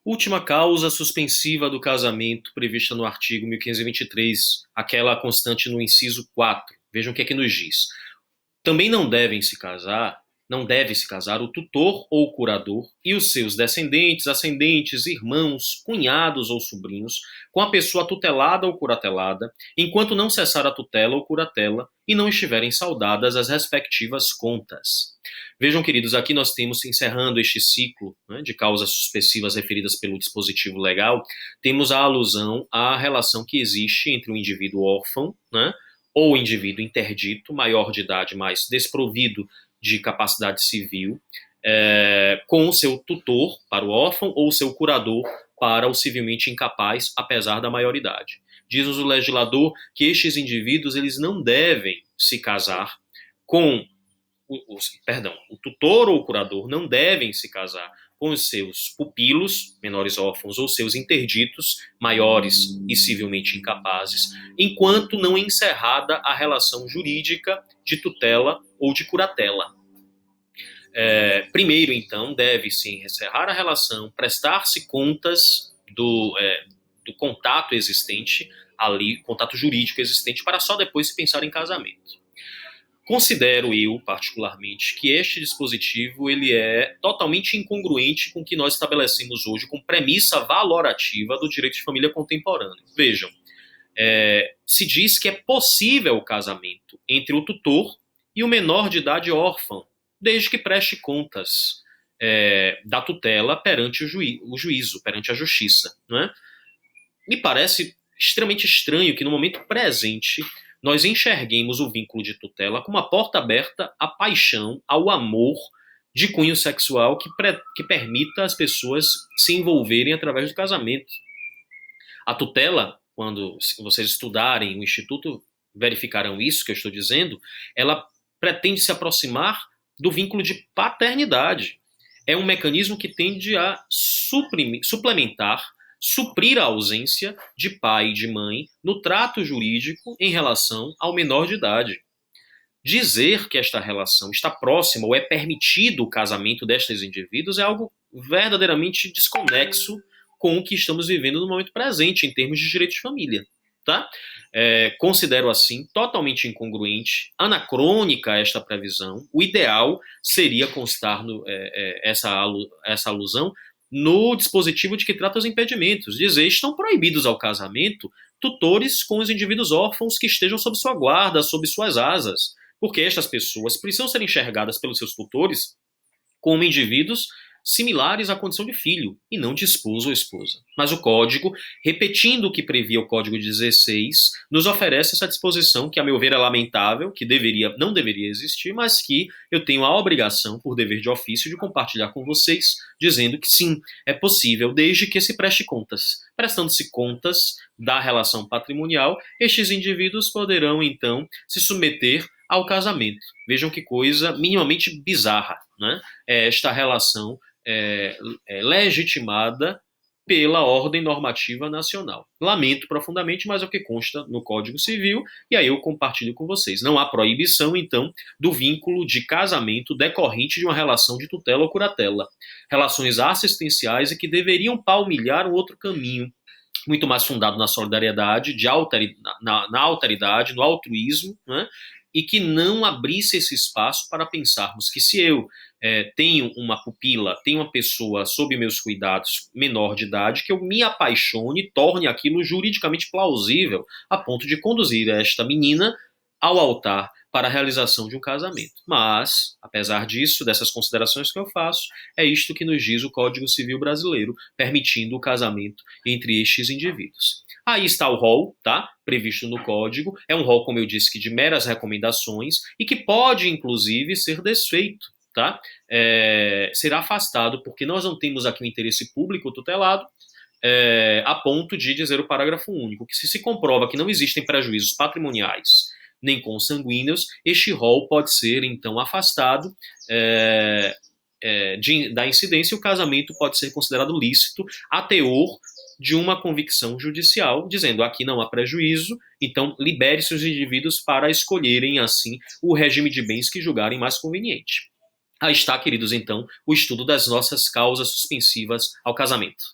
Última causa suspensiva do casamento prevista no artigo 1523, aquela constante no inciso 4. Vejam o que é que nos diz. Também não deve se casar o tutor ou o curador e os seus descendentes, ascendentes, irmãos, cunhados ou sobrinhos com a pessoa tutelada ou curatelada, enquanto não cessar a tutela ou curatela e não estiverem saudadas as respectivas contas. Vejam, queridos, aqui nós temos, encerrando este ciclo, né, de causas suspensivas referidas pelo dispositivo legal, temos a alusão à relação que existe entre o indivíduo órfão, né, ou indivíduo interdito, maior de idade, mas desprovido de capacidade civil, com o seu tutor para o órfão ou seu curador para o civilmente incapaz, apesar da maioridade. Diz-nos o legislador que estes indivíduos eles não devem se casar com o tutor ou o curador não devem se casar com os seus pupilos, menores órfãos, ou seus interditos, maiores e civilmente incapazes, enquanto não encerrada a relação jurídica de tutela ou de curatela. Primeiro, então, deve-se encerrar a relação, prestar-se contas do contato existente ali, contato jurídico existente, para só depois se pensar em casamento. Considero eu, particularmente, que este dispositivo ele é totalmente incongruente com o que nós estabelecemos hoje como premissa valorativa do direito de família contemporâneo. Vejam, se diz que é possível o casamento entre o tutor e o menor de idade órfão, desde que preste contas da tutela perante o juízo, perante a justiça. Não é? Me parece extremamente estranho que no momento presente nós enxerguemos o vínculo de tutela como uma porta aberta à paixão, ao amor de cunho sexual que permita as pessoas se envolverem através do casamento. A tutela, quando vocês estudarem o Instituto, verificarão isso que eu estou dizendo, ela pretende se aproximar do vínculo de paternidade. É um mecanismo que tende a suplementar, suprir a ausência de pai e de mãe no trato jurídico em relação ao menor de idade. Dizer que esta relação está próxima ou é permitido o casamento destes indivíduos é algo verdadeiramente desconexo com o que estamos vivendo no momento presente em termos de direito de família. Tá? Considero assim totalmente incongruente, anacrônica esta previsão. O ideal seria constar essa alusão no dispositivo de que trata os impedimentos. Dizer, estão proibidos ao casamento tutores com os indivíduos órfãos que estejam sob sua guarda, sob suas asas, porque estas pessoas precisam ser enxergadas pelos seus tutores como indivíduos similares à condição de filho, e não de esposo ou esposa. Mas o Código, repetindo o que previa o Código 16, nos oferece essa disposição que, a meu ver, é lamentável, que não deveria existir, mas que eu tenho a obrigação, por dever de ofício, de compartilhar com vocês, dizendo que sim, é possível, desde que se preste contas. Prestando-se contas da relação patrimonial, estes indivíduos poderão, então, se submeter ao casamento. Vejam que coisa minimamente bizarra, né? Esta relação legitimada pela ordem normativa nacional. Lamento profundamente, mas é o que consta no Código Civil, e aí eu compartilho com vocês. Não há proibição, então, do vínculo de casamento decorrente de uma relação de tutela ou curatela. Relações assistenciais e que deveriam palmilhar um outro caminho, muito mais fundado na solidariedade, na alteridade, no altruísmo, né? E que não abrisse esse espaço para pensarmos que se eu tenho uma pupila, tenho uma pessoa sob meus cuidados menor de idade, que eu me apaixone, torne aquilo juridicamente plausível, a ponto de conduzir esta menina ao altar para a realização de um casamento. Mas, apesar disso, dessas considerações que eu faço, é isto que nos diz o Código Civil brasileiro, permitindo o casamento entre estes indivíduos. Aí está o rol, tá? Previsto no código. É um rol, como eu disse, que de meras recomendações e que pode, inclusive, ser desfeito, tá? Será afastado, porque nós não temos aqui um interesse público tutelado, a ponto de dizer o parágrafo único, que se comprova que não existem prejuízos patrimoniais nem consanguíneos, este rol pode ser, então, afastado da incidência e o casamento pode ser considerado lícito a teor de uma convicção judicial, dizendo aqui não há prejuízo, então libere-se os indivíduos para escolherem, assim, o regime de bens que julgarem mais conveniente. Aí está, queridos, então, o estudo das nossas causas suspensivas ao casamento.